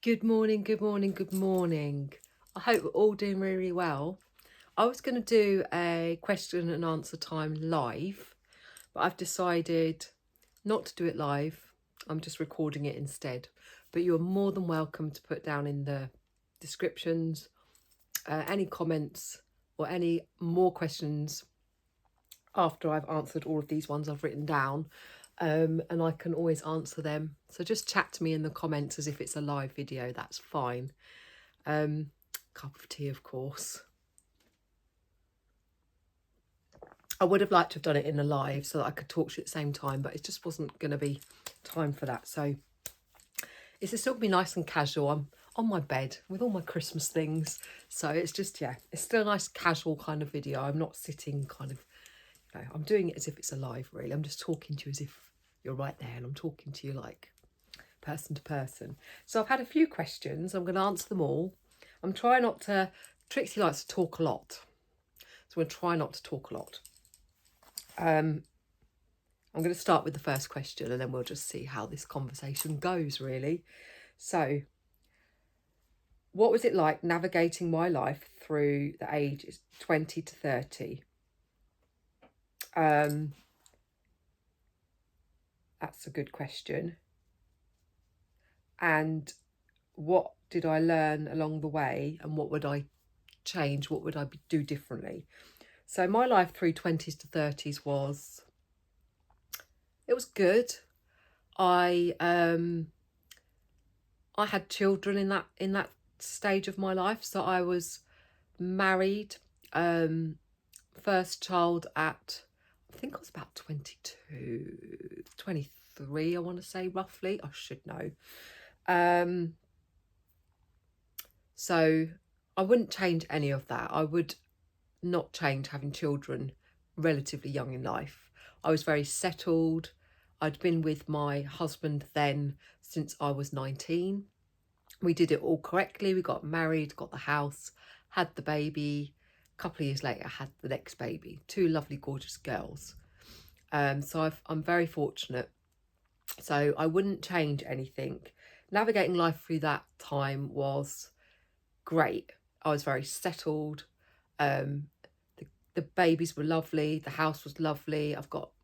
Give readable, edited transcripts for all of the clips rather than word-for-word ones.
Good morning, good morning, good morning. I hope we're all doing really well. I was going to do a question and answer time live, but I've decided not to do it live. I'm just recording it instead. But you're more than welcome to put down in the descriptions any comments or any more questions after I've answered all of these ones I've written down. And I can always answer them. So just chat to me in the comments as if it's a live video. That's fine. Cup of tea, of course. I would have liked to have done it in a live so that I could talk to you at the same time, but it just wasn't going to be time for that. So it's still going to be nice and casual. I'm on my bed with all my Christmas things. So it's just, yeah, it's still a nice casual kind of video. I'm not sitting kind of, I'm doing it as if it's a live, really. I'm just talking to you as if you're right there and I'm talking to you like person to person. So I've had a few questions. I'm going to answer them all. I'm trying not to, Trixie likes to talk a lot. So I'm going to try not to talk a lot. I'm going to start with the first question and then we'll just see how this conversation goes, really. So, what was it like navigating my life through the ages 20 to 30? That's a good question. And what did I learn along the way and what would I change? What would I do differently? So my life through 20s to 30s it was good. I had children in that stage of my life. So I was married, first child at, I think I was about 22, 23, I want to say roughly. I should know. So I wouldn't change any of that. I would not change having children relatively young in life. I was very settled. I'd been with my husband then since I was 19. We did it all correctly. We got married, got the house, had the baby. A couple of years later, had the next baby. Two lovely, gorgeous girls. So I'm very fortunate. So I wouldn't change anything. Navigating life through that time was great. I was very settled. The babies were lovely. The house was lovely.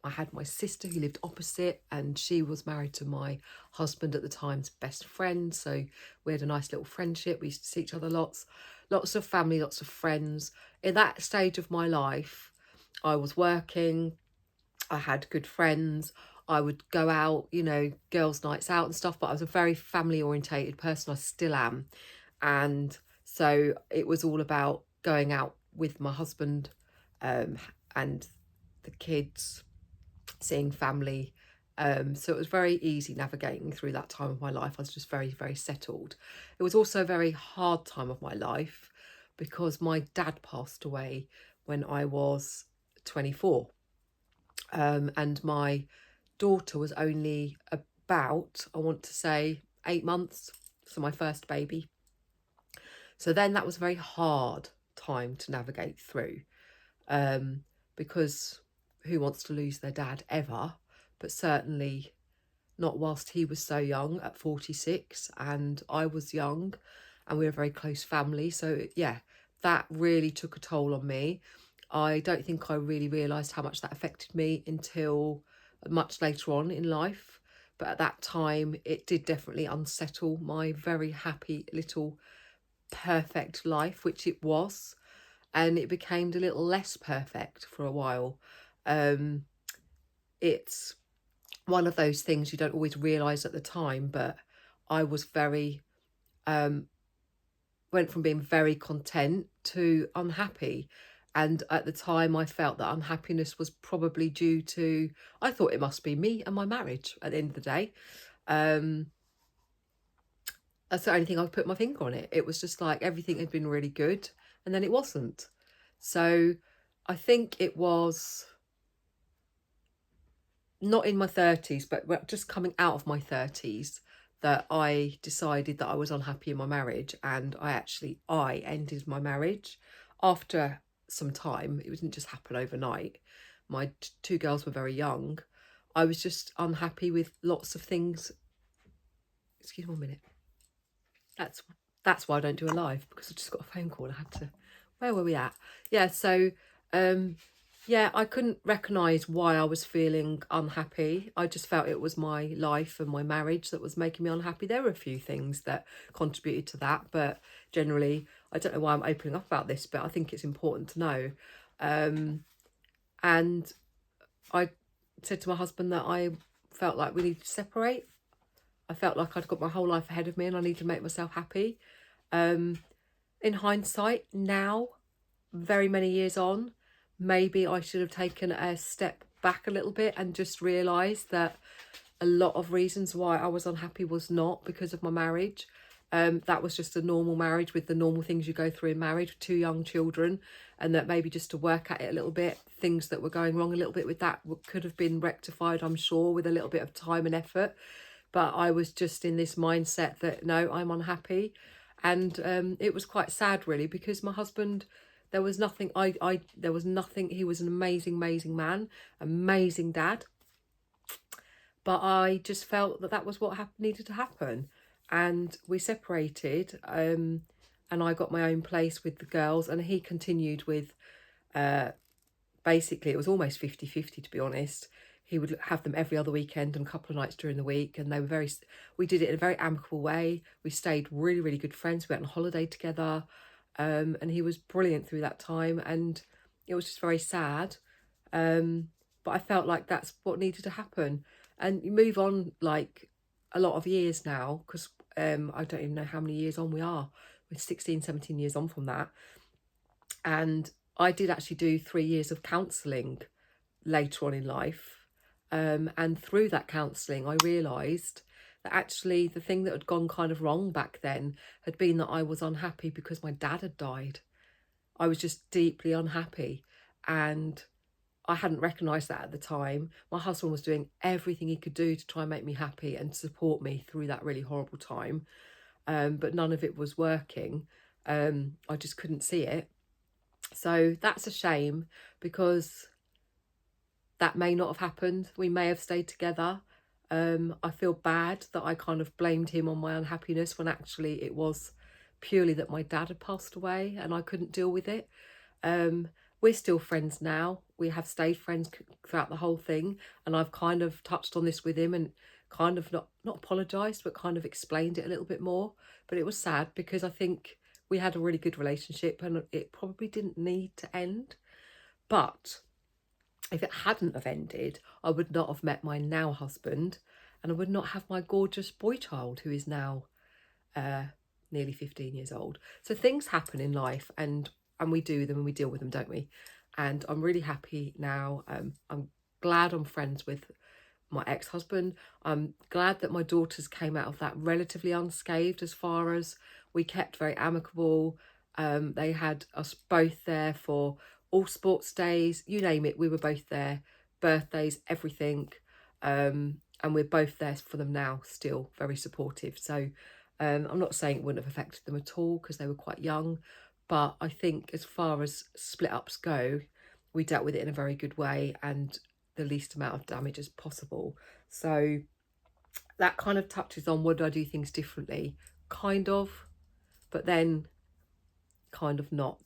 I had my sister who lived opposite and she was married to my husband at the time's best friend. So we had a nice little friendship. We used to see each other lots of family, lots of friends. In that stage of my life, I was working. I had good friends. I would go out, girls' nights out and stuff, but I was a very family orientated person. I still am. And so it was all about going out with my husband and the kids, seeing family. So it was very easy navigating through that time of my life. I was just very, very settled. It was also a very hard time of my life because my dad passed away when I was 24. And my daughter was only about, I want to say, 8 months. So my first baby. So then that was a very hard time to navigate through. Because who wants to lose their dad ever, but certainly not whilst he was so young at 46 and I was young and we were a very close family. So yeah, that really took a toll on me. I don't think I really realised how much that affected me until much later on in life, but at that time it did definitely unsettle my very happy little perfect life, which it was. And it became a little less perfect for a while. It's one of those things you don't always realise at the time, but I was very, went from being very content to unhappy. And at the time I felt that unhappiness was probably due to, I thought it must be me and my marriage at the end of the day. That's the only thing I could put my finger on it. It was just like everything had been really good and then it wasn't. So I think it was not in my 30s, but just coming out of my 30s that I decided that I was unhappy in my marriage. And I ended my marriage after some time. It didn't just happen overnight. My two girls were very young. I was just unhappy with lots of things. Excuse me 1 minute. that's why I don't do a live, because I just got a phone call. I had to, where were we at? Yeah, so yeah, I couldn't recognise why I was feeling unhappy. I just felt it was my life and my marriage that was making me unhappy. There were a few things that contributed to that, but generally, I don't know why I'm opening up about this, but I think it's important to know. And I said to my husband that I felt like we needed to separate. I felt like I'd got my whole life ahead of me and I needed to make myself happy. In hindsight, now, very many years on, maybe I should have taken a step back a little bit and just realised that a lot of reasons why I was unhappy was not because of my marriage. That was just a normal marriage with the normal things you go through in marriage with 2 young children, and that maybe just to work at it a little bit, things that were going wrong a little bit with that could have been rectified, I'm sure, with a little bit of time and effort. But I was just in this mindset that, no, I'm unhappy. And it was quite sad, really, because my husband, there was nothing, there was nothing, he was an amazing, amazing man, amazing dad. But I just felt that that was what needed to happen. And we separated, and I got my own place with the girls, and he continued with, basically, it was almost 50-50, to be honest. He would have them every other weekend and a couple of nights during the week. And they were we did it in a very amicable way. We stayed really, really good friends. We went on holiday together. And he was brilliant through that time. And it was just very sad. But I felt like that's what needed to happen. And you move on like a lot of years now, because I don't even know how many years on we are. We're 16, 17 years on from that. And I did actually do 3 years of counselling later on in life. And through that counselling, I realised that actually the thing that had gone kind of wrong back then had been that I was unhappy because my dad had died. I was just deeply unhappy, and I hadn't recognised that at the time. My husband was doing everything he could do to try and make me happy and support me through that really horrible time, but none of it was working. I just couldn't see it. So that's a shame, because that may not have happened. We may have stayed together. I feel bad that I kind of blamed him on my unhappiness when actually it was purely that my dad had passed away and I couldn't deal with it. We're still friends now. We have stayed friends throughout the whole thing, and I've kind of touched on this with him and kind of not apologised, but kind of explained it a little bit more. But it was sad because I think we had a really good relationship and it probably didn't need to end. But if it hadn't have ended, I would not have met my now husband, and I would not have my gorgeous boy child, who is now nearly 15 years old. So things happen in life, and we do them and we deal with them, don't we? And I'm really happy now. I'm glad I'm friends with my ex-husband. I'm glad that my daughters came out of that relatively unscathed, as far as we kept very amicable. They had us both there for all sports days, you name it, we were both there, birthdays, everything. And we're both there for them now, still very supportive. So I'm not saying it wouldn't have affected them at all because they were quite young, but I think as far as split ups go, we dealt with it in a very good way and the least amount of damage as possible. So that kind of touches on, would I do things differently? Kind of, but then kind of not.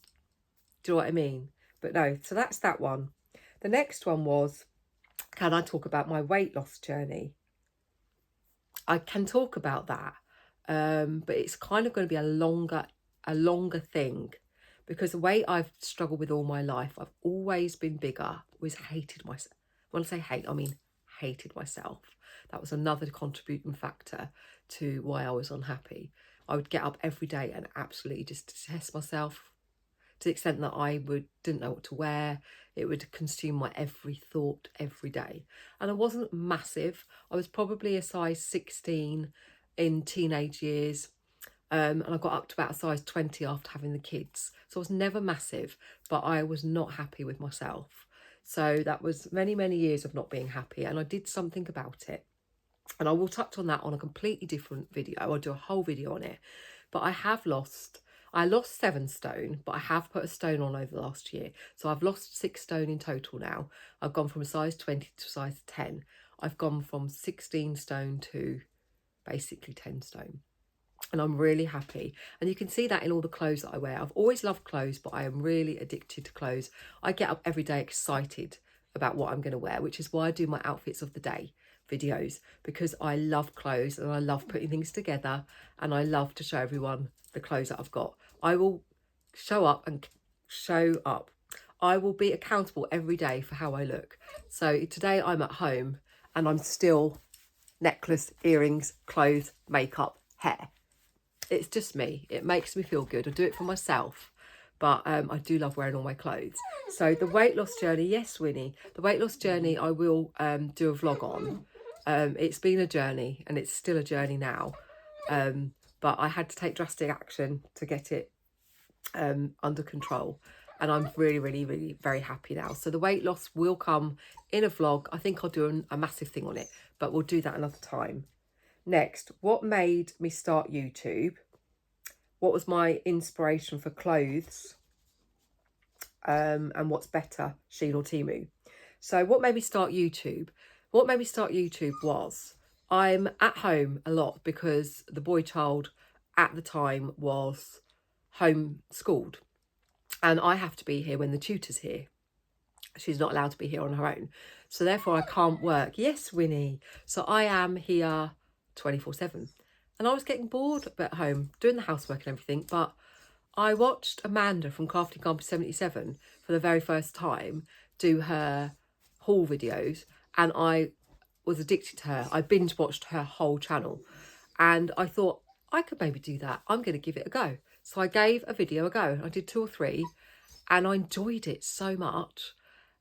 Do you know what I mean? But no, so that's that one. The next one was, can I talk about my weight loss journey? I can talk about that, but it's kind of going to be a longer thing, because the way I've struggled with all my life, I've always been bigger, always hated myself. When I say hate, I mean hated myself. That was another contributing factor to why I was unhappy. I would get up every day and absolutely just detest myself, to the extent that I didn't know what to wear. It would consume my every thought every day. And I wasn't massive. I was probably a size 16 in teenage years. And I got up to about a size 20 after having the kids. So I was never massive, but I was not happy with myself. So that was many, many years of not being happy, and I did something about it. And I will touch on that on a completely different video. I'll do a whole video on it. But I lost 7 stone, but I have put a stone on over the last year. So I've lost 6 stone in total now. I've gone from a size 20 to a size 10. I've gone from 16 stone to basically 10 stone. and I'm really happy. And you can see that in all the clothes that I wear. I've always loved clothes, but I am really addicted to clothes. I get up every day excited about what I'm going to wear, which is why I do my outfits of the day videos, because I love clothes and I love putting things together, and I love to show everyone the clothes that I've got. I will show up and show up. I will be accountable every day for how I look. So today I'm at home and I'm still necklace, earrings, clothes, makeup, hair. It's just me. It makes me feel good. I do it for myself, but I do love wearing all my clothes. So the weight loss journey, yes, Winnie, the weight loss journey I will do a vlog on. It's been a journey and it's still a journey now, but I had to take drastic action to get it under control, and I'm really very happy now. So the weight loss will come in a vlog. I think I'll do a massive thing on it, but we'll do that another time. Next, what made me start YouTube? What was my inspiration for clothes? And what's better, Shein or Temu? So what made me start YouTube? What made me start YouTube was I'm at home a lot because the boy child at the time was homeschooled, and I have to be here when the tutor's here. She's not allowed to be here on her own. So therefore I can't work. Yes, Winnie. So I am here 24/7. And I was getting bored at home doing the housework and everything, but I watched Amanda from Crafty Campus 77 for the very first time do her haul videos, and I was addicted to her. I binge watched her whole channel, and I thought I could maybe do that. I'm going to give it a go. So I gave a video a go. I did 2 or 3 and I enjoyed it so much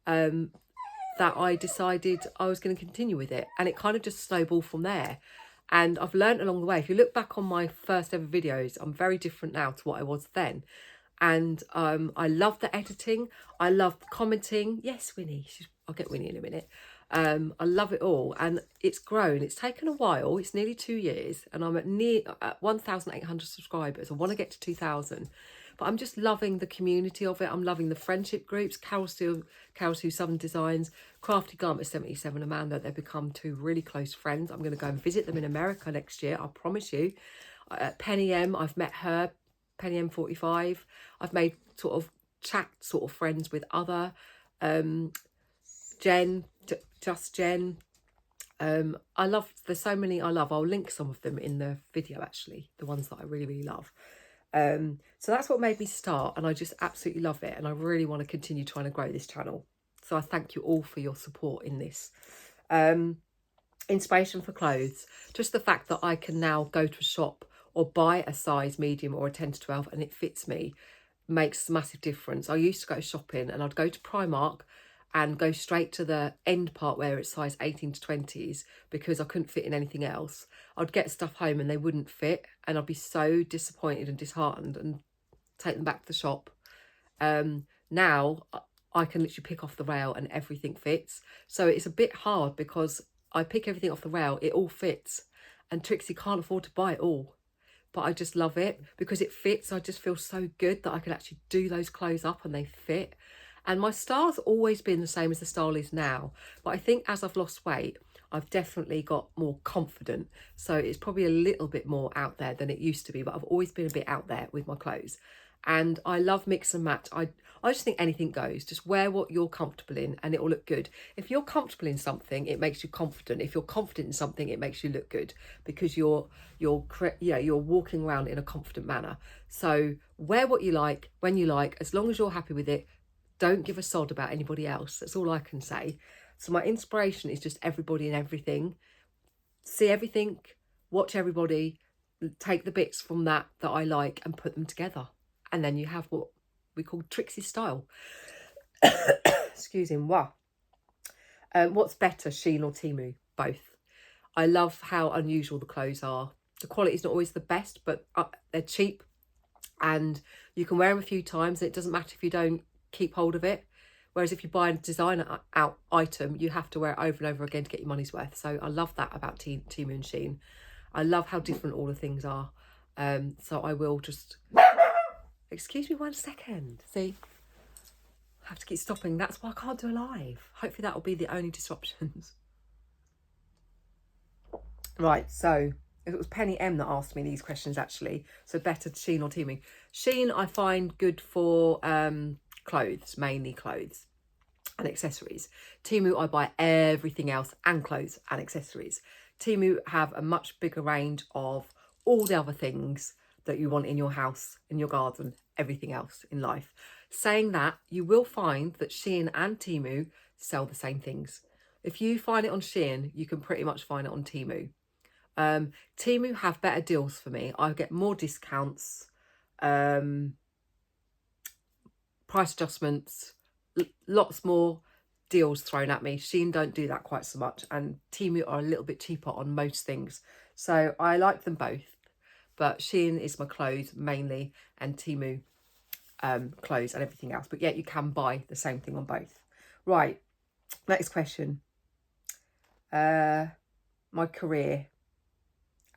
that I decided I was going to continue with it, and it kind of just snowballed from there. And I've learned along the way. If you look back on my first ever videos, I'm very different now to what I was then. And I love the editing. I love the commenting. Yes, Winnie. I'll get Winnie in a minute. I love it all, and it's grown. It's taken a while. It's nearly 2 years, and I'm at 1,800 subscribers. I want to get to 2,000. But I'm just loving the community of it. I'm loving the friendship groups. Carol Sue Southern Designs, Crafty Garment 77, Amanda. They've become 2 really close friends. I'm going to go and visit them in America next year, I promise you. Penny M, I've met her. Penny M45. I've made sort of chat sort of friends with other. Jen, just Jen. I love, there's so many I love. I'll link some of them in the video, actually, the ones that I really love. So that's what made me start, and I just absolutely love it, and I really want to continue trying to grow this channel. So I thank you all for your support in this. Inspiration for clothes, just the fact that I can now go to a shop or buy a size medium or a 10 to 12 and it fits me makes a massive difference. I used to go shopping and I'd go to Primark and go straight to the end part where it's size 18 to 20s because I couldn't fit in anything else. I'd get stuff home and they wouldn't fit, and I'd be so disappointed and disheartened and take them back to the shop. Now I can literally pick off the rail and everything fits. So it's a bit hard because I pick everything off the rail, it all fits, and Trixie can't afford to buy it all. But I just love it because it fits. I just feel so good that I can actually do those clothes up and they fit. And my style's always been the same as the style is now. But I think as I've lost weight, I've definitely got more confident. So it's probably a little bit more out there than it used to be. But I've always been a bit out there with my clothes. And I love mix and match. I just think anything goes. Just wear what you're comfortable in and it will look good. If you're comfortable in something, it makes you confident. If you're confident in something, it makes you look good because you're walking around in a confident manner. So wear what you like, when you like, as long as you're happy with it. Don't give a sod about anybody else. That's all I can say. So my inspiration is just everybody and everything. See everything, watch everybody, take the bits from that I like and put them together. And then you have what we call Trixie style. Excuse me. Wow. What's better, Shein or Temu? Both. I love how unusual the clothes are. The quality is not always the best, but they're cheap. And you can wear them a few times. And it doesn't matter if you don't keep hold of it. Whereas if you buy a designer out item, you have to wear it over and over again to get your money's worth. So I love that about Temu and Shein. I love how different all the things are. So I will just... Excuse me 1 second. See? I have to keep stopping. That's why I can't do a live. Hopefully that will be the only disruptions. Right, so it was Penny M that asked me these questions actually. So better Shein or Temu. Shein I find good for clothes, mainly clothes and accessories. Temu I buy everything else and clothes and accessories. Temu have a much bigger range of all the other things that you want in your house, in your garden, everything else in life. Saying that, you will find that Shein and Temu sell the same things. If you find it on Shein, you can pretty much find it on Temu. Temu have better deals for me. I get more discounts, price adjustments, lots more deals thrown at me. Shein don't do that quite so much, and Temu are a little bit cheaper on most things. So I like them both, but Shein is my clothes mainly, and Temu clothes and everything else. But yet you can buy the same thing on both. Right, next question. My career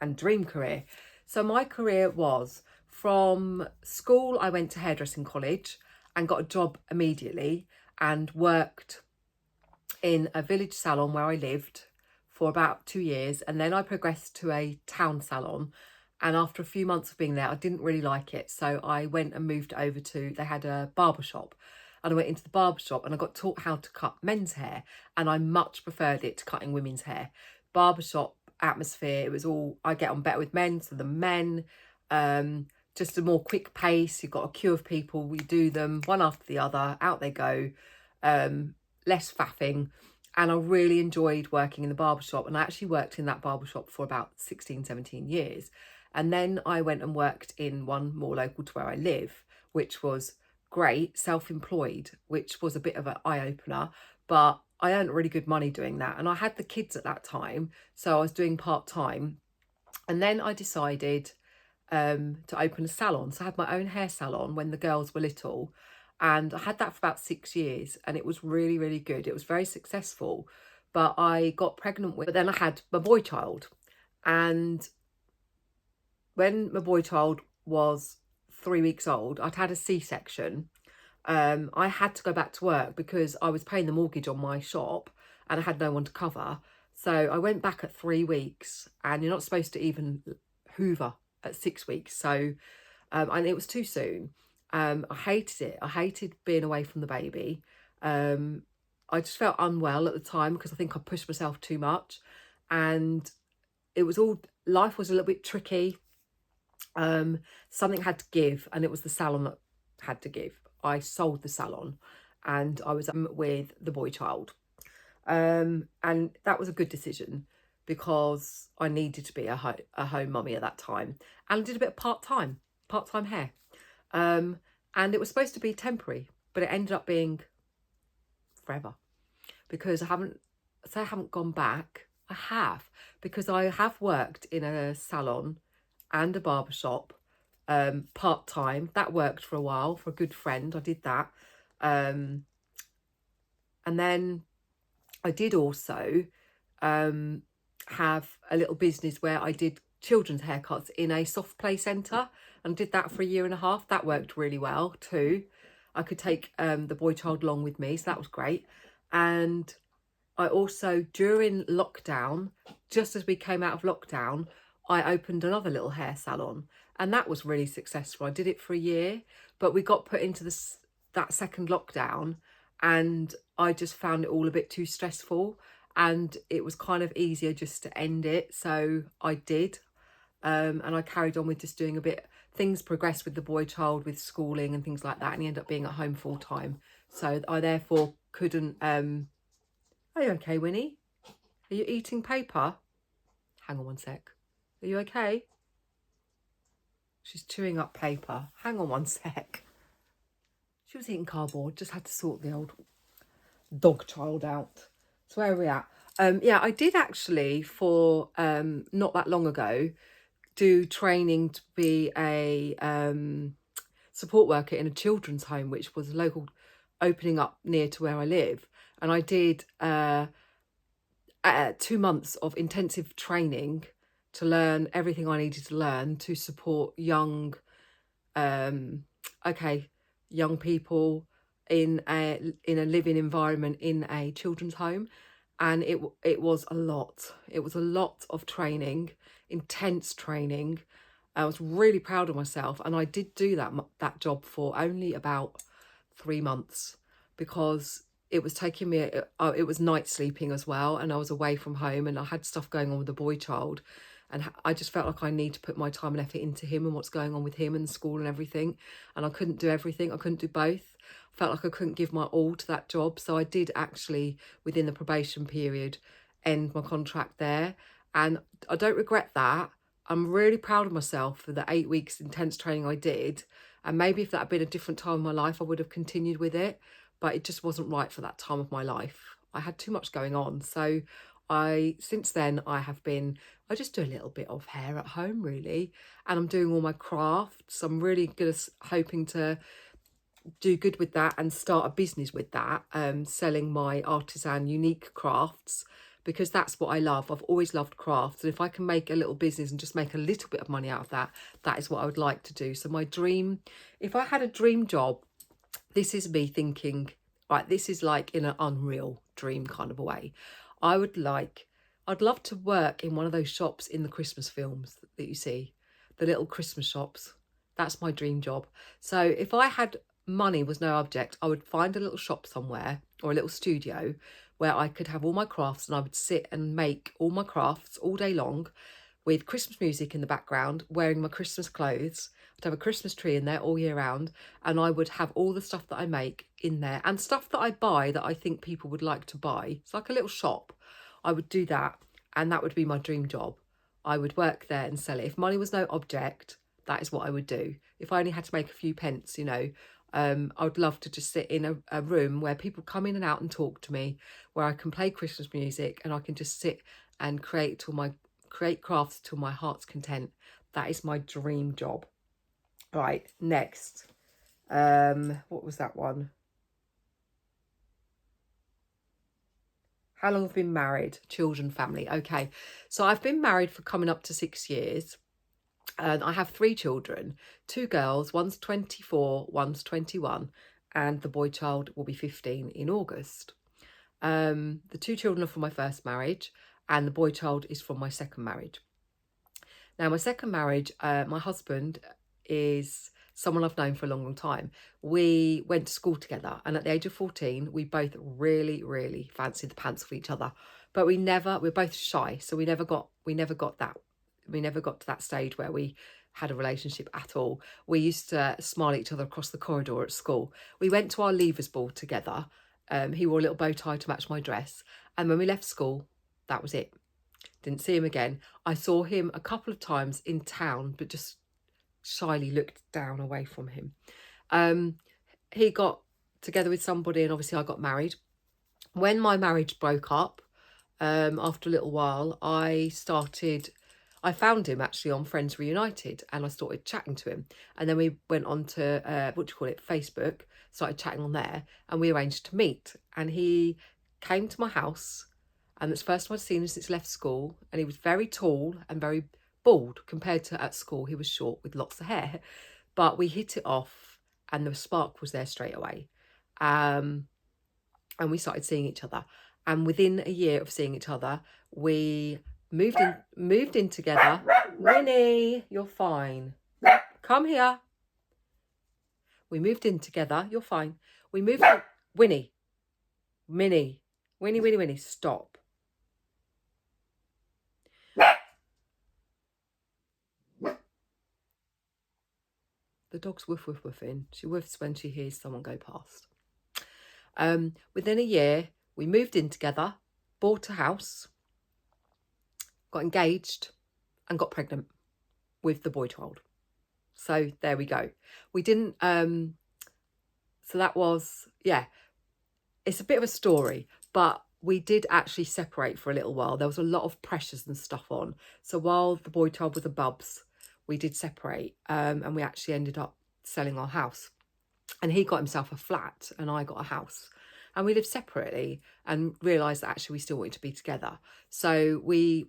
and dream career. So my career was, from school I went to hairdressing college and got a job immediately and worked in a village salon where I lived for about 2 years, and then I progressed to a town salon, and after a few months of being there I didn't really like it, so I went and moved over to, they had a barber shop, and I went into the barber shop and I got taught how to cut men's hair, and I much preferred it to cutting women's hair. Barbershop atmosphere, it was all, I get on better with men, so the men, just a more quick pace, you've got a queue of people, we do them one after the other, out they go, less faffing, and I really enjoyed working in the barbershop, and I actually worked in that barbershop for about 16, 17 years. And then I went and worked in one more local to where I live, which was great, self-employed, which was a bit of an eye-opener, but I earned really good money doing that. And I had the kids at that time, so I was doing part-time. And then I decided to open a salon. So I had my own hair salon when the girls were little, and I had that for about 6 years, and it was really, really good. It was very successful, but I got pregnant with, but then I had my boy child, and when my boy child was 3 weeks old, I'd had a C-section. I had to go back to work because I was paying the mortgage on my shop and I had no one to cover. So I went back at 3 weeks, and you're not supposed to even hoover at 6 weeks. So, and it was too soon. I hated it. I hated being away from the baby. I just felt unwell at the time because I think I pushed myself too much, and it was all, life was a little bit tricky. Something had to give, and it was the salon that had to give. I sold the salon and I was with the boy child. And that was a good decision because I needed to be a home mummy at that time. And I did a bit of part-time hair. And it was supposed to be temporary, but it ended up being forever because I haven't gone back. I have, because I have worked in a salon and a barbershop part-time. That worked for a while for a good friend. I did that. And then I did also have a little business where I did children's haircuts in a soft play centre, and did that for 1.5 years. That worked really well too. I could take the boy child along with me, so that was great. And I also, during lockdown, just as we came out of lockdown, I opened another little hair salon, and that was really successful. I did it for 1 year, but we got put into that second lockdown, and I just found it all a bit too stressful, and it was kind of easier just to end it. So I did, and I carried on with just doing a bit. Things progressed with the boy child, with schooling and things like that, and he ended up being at home full time. So I therefore couldn't. Are you okay, Winnie? Are you eating paper? Hang on one sec. Are you okay? She's chewing up paper. Hang on one sec. She was eating cardboard. Just had to sort the old dog child out. So where are we at? Yeah, I did actually, for not that long ago, do training to be a support worker in a children's home, which was local, opening up near to where I live. And I did 2 months of intensive training to learn everything I needed to learn to support young young people in a living environment in a children's home. And it was a lot. It was a lot of training, intense training. I was really proud of myself, and I did do that job for only about 3 months, because it was taking me, it was night sleeping as well, and I was away from home, and I had stuff going on with the boy child, and I just felt like I need to put my time and effort into him and what's going on with him and school and everything, and I couldn't do everything. I couldn't do both. I felt like I couldn't give my all to that job, so I did actually, within the probation period, end my contract there, and I don't regret that. I'm really proud of myself for the 8 weeks intense training I did, and maybe if that had been a different time in my life, I would have continued with it, but it just wasn't right for that time of my life. I had too much going on. So since then, I just do a little bit of hair at home, really, and I'm doing all my crafts. I'm really hoping to do good with that and start a business with that, selling my artisan unique crafts, because that's what I love. I've always loved crafts, and if I can make a little business and just make a little bit of money out of that, that is what I would like to do. So my dream, if I had a dream job, this is me thinking, right, this is like in an unreal dream kind of a way. I'd love to work in one of those shops in the Christmas films that you see, the little Christmas shops. That's my dream job. So if I had money was no object, I would find a little shop somewhere, or a little studio, where I could have all my crafts, and I would sit and make all my crafts all day long with Christmas music in the background, wearing my Christmas clothes. I'd have a Christmas tree in there all year round, and I would have all the stuff that I make in there, and stuff that I buy that I think people would like to buy. It's like a little shop. I would do that, and that would be my dream job. I would work there and sell it. If money was no object, that is what I would do. If I only had to make a few pence, you know, I would love to just sit in a room where people come in and out and talk to me, where I can play Christmas music, and I can just sit and create crafts till my heart's content. That is my dream job. Right, next. What was that one? How long have I been married? Children, family. Okay, so I've been married for coming up to 6 years. And I have 3 children, 2 girls, one's 24, one's 21, and the boy child will be 15 in August. The 2 children are from my first marriage, and the boy child is from my second marriage. Now, my second marriage, my husband is someone I've known for a long, long time. We went to school together, and at the age of 14, we both really, really fancied the pants of each other. But we're both shy, so we never got to that stage where we had a relationship at all. We used to smile at each other across the corridor at school. We went to our leavers ball together. He wore a little bow tie to match my dress. And when we left school, that was it. Didn't see him again. I saw him a couple of times in town, but just shyly looked down away from him. He got together with somebody, and obviously I got married. When my marriage broke up, after a little while, I found him actually on Friends Reunited, and I started chatting to him. And then we went on to, Facebook, started chatting on there, and we arranged to meet. And he came to my house, and it's the first time I'd seen him since left school. And he was very tall and very bald compared to at school. He was short with lots of hair, but we hit it off, and the spark was there straight away. And we started seeing each other. And within a year of seeing each other, we moved in together. Winnie, you're fine. Come here. We moved in together. You're fine. We moved in. Winnie, stop. The dog's woof woof woofing. She woofs when she hears someone go past. Within a year, we moved in together, bought a house, got engaged, and got pregnant with the boy child. So there we go. We didn't, so that was, yeah, it's a bit of a story, but we did actually separate for a little while. There was a lot of pressures and stuff on. So while the boy child was a bubs, we did separate, and we actually ended up selling our house. And he got himself a flat, and I got a house. And we lived separately, and realised that actually we still wanted to be together. So we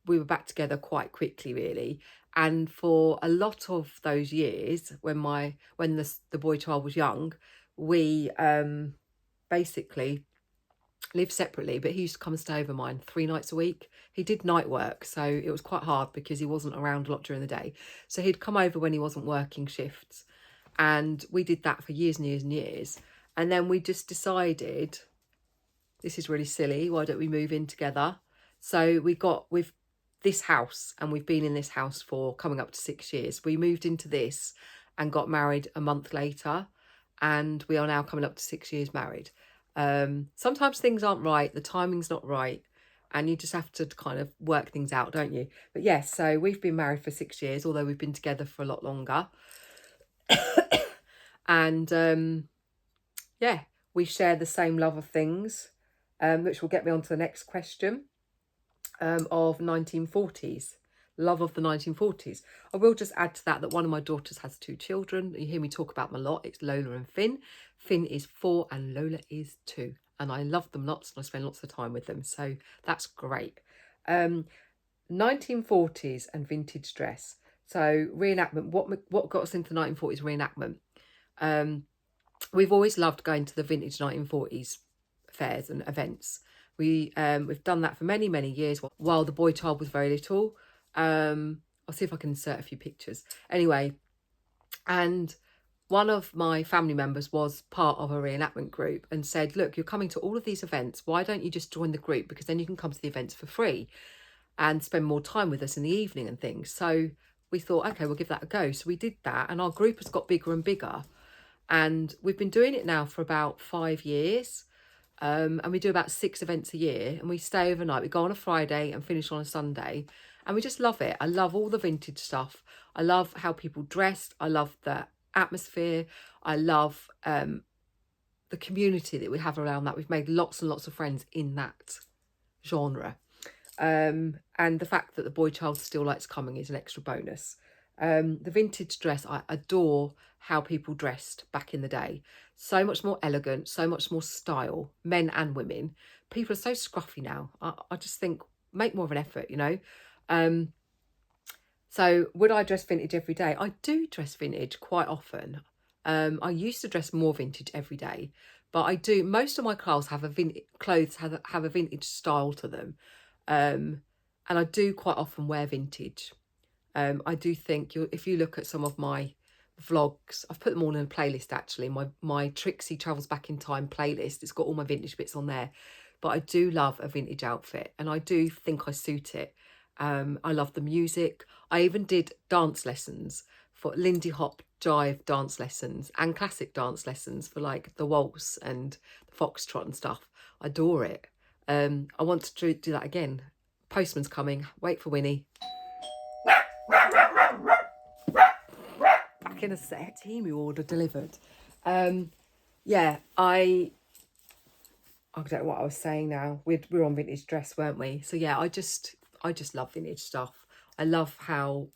were back together quite quickly, really. And for a lot of those years, when the boy child was young, we basically lived separately, but he used to come and stay over mine 3 nights a week. He did night work, so it was quite hard because he wasn't around a lot during the day. So he'd come over when he wasn't working shifts, and we did that for years and years and years. And then we just decided, this is really silly, why don't we move in together? So we've this house, and we've been in this house for coming up to 6 years. We moved into this and got married a month later, and we are now coming up to 6 years married. Sometimes things aren't right, the timing's not right, and you just have to kind of work things out, don't you? But yes, so we've been married for 6 years, although we've been together for a lot longer. And yeah, we share the same love of things, which will get me on to the next question, of 1940s. Love of the 1940s. I will just add to that one of my daughters has 2 children. You hear me talk about them a lot. It's Lola and Finn. Finn is 4 and Lola is 2. And I love them lots, and I spend lots of time with them. So that's great. 1940s and vintage dress. So reenactment. What got us into the 1940s reenactment? We've always loved going to the vintage 1940s fairs and events. We've done that for many, many years while the boy child was very little. I'll see if I can insert a few pictures. Anyway, and one of my family members was part of a reenactment group and said, look, you're coming to all of these events. Why don't you just join the group? Because then you can come to the events for free and spend more time with us in the evening and things. So we thought, okay, we'll give that a go. So we did that, and our group has got bigger and bigger. And we've been doing it now for about 5 years. And we do about 6 events a year, and we stay overnight. We go on a Friday and finish on a Sunday, and we just love it. I love all the vintage stuff. I love how people dressed. I love the atmosphere. I love the community that we have around that. We've made lots and lots of friends in that genre. And the fact that the boy child still likes coming is an extra bonus. The vintage dress, I adore how people dressed back in the day. So much more elegant, so much more style, men and women. People are so scruffy now. I just think, make more of an effort, you know. So would I dress vintage every day? I do dress vintage quite often. I used to dress more vintage every day, but I do. Most of my clothes have a vintage style to them, and I do quite often wear vintage. I do think if you look at some of my vlogs, I've put them all in a playlist actually. My Trixie Travels Back in Time playlist. It's got all my vintage bits on there. But I do love a vintage outfit, and I do think I suit it. I love the music. I even did dance lessons for Lindy Hop jive dance lessons and classic dance lessons for like the waltz and the foxtrot and stuff. I adore it. I want to do that again. Postman's coming. Wait for Winnie. Back in a sec. Teemu order delivered. Yeah, I don't know what I was saying now. We're on vintage dress, weren't we? So yeah, I just love vintage stuff. I love how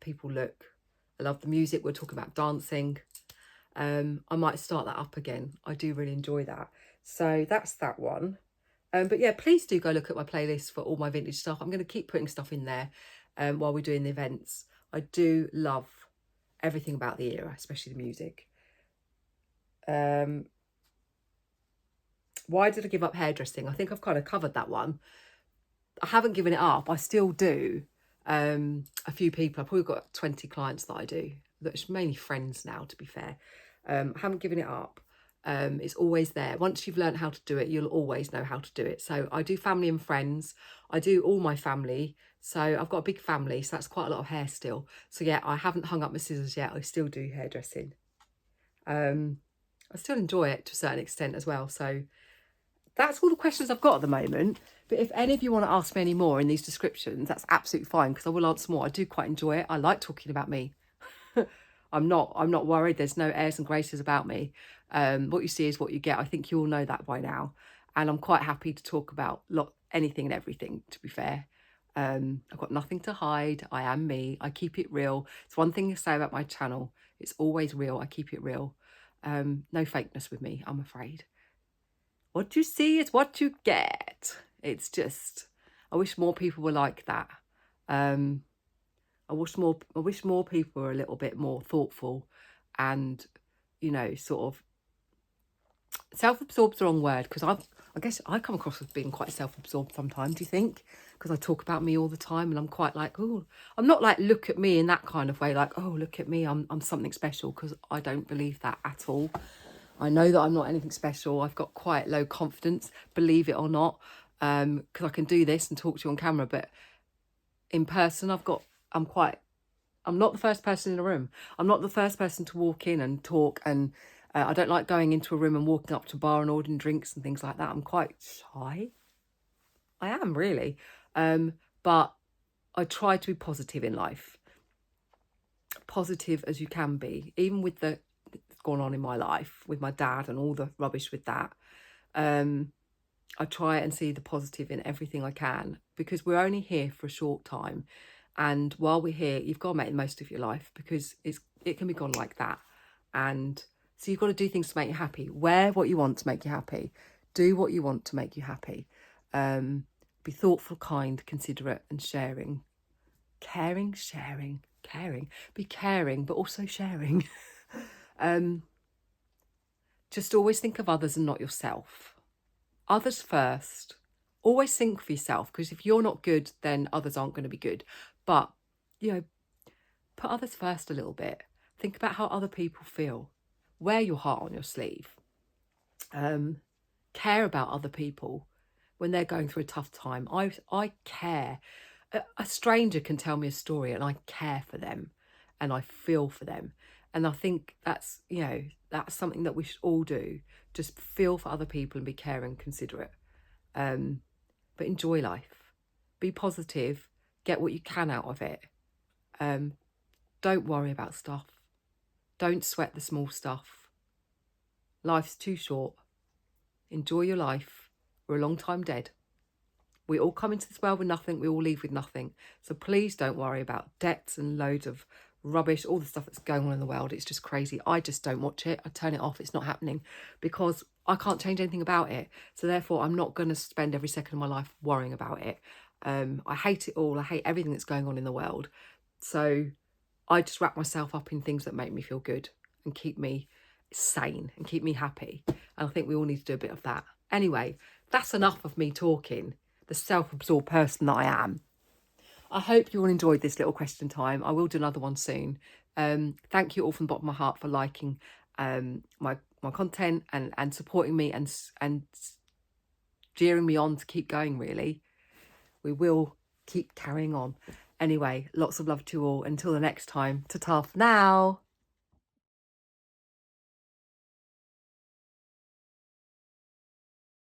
people look. I love the music. We're talking about dancing. I might start that up again. I do really enjoy that. So that's that one. But yeah, please do go look at my playlist for all my vintage stuff. I'm going to keep putting stuff in there while we're doing the events. I do love everything about the era, especially the music. Why did I give up hairdressing? I think I've kind of covered that one. I haven't given it up. I still do a few people. I've probably got 20 clients that I do. That's mainly friends now, to be fair. I haven't given it up. It's always there. Once you've learned how to do it, you'll always know how to do it. So I do family and friends. I do all my family. So I've got a big family, so that's quite a lot of hair still. So yeah, I haven't hung up my scissors yet. I still do hairdressing. I still enjoy it to a certain extent as well. So that's all the questions I've got at the moment. But if any of you want to ask me any more in these descriptions, that's absolutely fine, because I will answer more. I do quite enjoy it. I like talking about me. I'm not worried. There's no airs and graces about me. What you see is what you get. I think you all know that by now. And I'm quite happy to talk about anything and everything, to be fair. I've got nothing to hide. I am me. I keep it real. It's one thing to say about my channel. It's always real. I keep it real. No fakeness with me, I'm afraid. What you see is what you get. It's just, I wish more people were like that. I wish more people were a little bit more thoughtful and, you know, sort of self-absorbed's the wrong word, because I guess I come across as being quite self-absorbed sometimes, do you think? Because I talk about me all the time, and I'm quite like, oh, I'm not like, look at me in that kind of way, like, oh, look at me, I'm something special, because I don't believe that at all. I know that I'm not anything special. I've got quite low confidence, believe it or not, because I can do this and talk to you on camera, but in person, I'm not the first person in a room. I'm not the first person to walk in and talk, and I don't like going into a room and walking up to a bar and ordering drinks and things like that. I'm quite shy. I am, really. But I try to be positive in life. Positive as you can be, even with the gone on in my life with my dad and all the rubbish with that. I try and see the positive in everything I can, because we're only here for a short time, and while we're here, you've got to make the most of your life, because it can be gone like that. And so you've got to do things to make you happy. Wear what you want to make you happy. Do what you want to make you happy. Be thoughtful, kind, considerate, and sharing. Caring, sharing, caring. Be caring, but also sharing. Just always think of others and not yourself. Others first. Always think for yourself, because if you're not good, then others aren't going to be good. But, you know, put others first a little bit. Think about how other people feel. Wear your heart on your sleeve. Care about other people when they're going through a tough time. I care. A stranger can tell me a story and I care for them and I feel for them. And I think that's, you know, that's something that we should all do. Just feel for other people and be caring, considerate. But enjoy life. Be positive. Get what you can out of it. Don't worry about stuff. Don't sweat the small stuff. Life's too short. Enjoy your life. We're a long time dead. We all come into this world with nothing. We all leave with nothing. So please don't worry about debts and loads of rubbish, all the stuff that's going on in the world. It's just crazy. I just don't watch it. I turn it off. It's not happening, because I can't change anything about it. So therefore, I'm not going to spend every second of my life worrying about it. I hate it all. I hate everything that's going on in the world. So I just wrap myself up in things that make me feel good and keep me sane and keep me happy. And I think we all need to do a bit of that. Anyway, that's enough of me talking, the self-absorbed person that I am. I hope you all enjoyed this little question time. I will do another one soon. Thank you all from the bottom of my heart for liking my content and supporting me and cheering me on to keep going, really. We will keep carrying on. Anyway, lots of love to you all. Until the next time, ta-ta for now.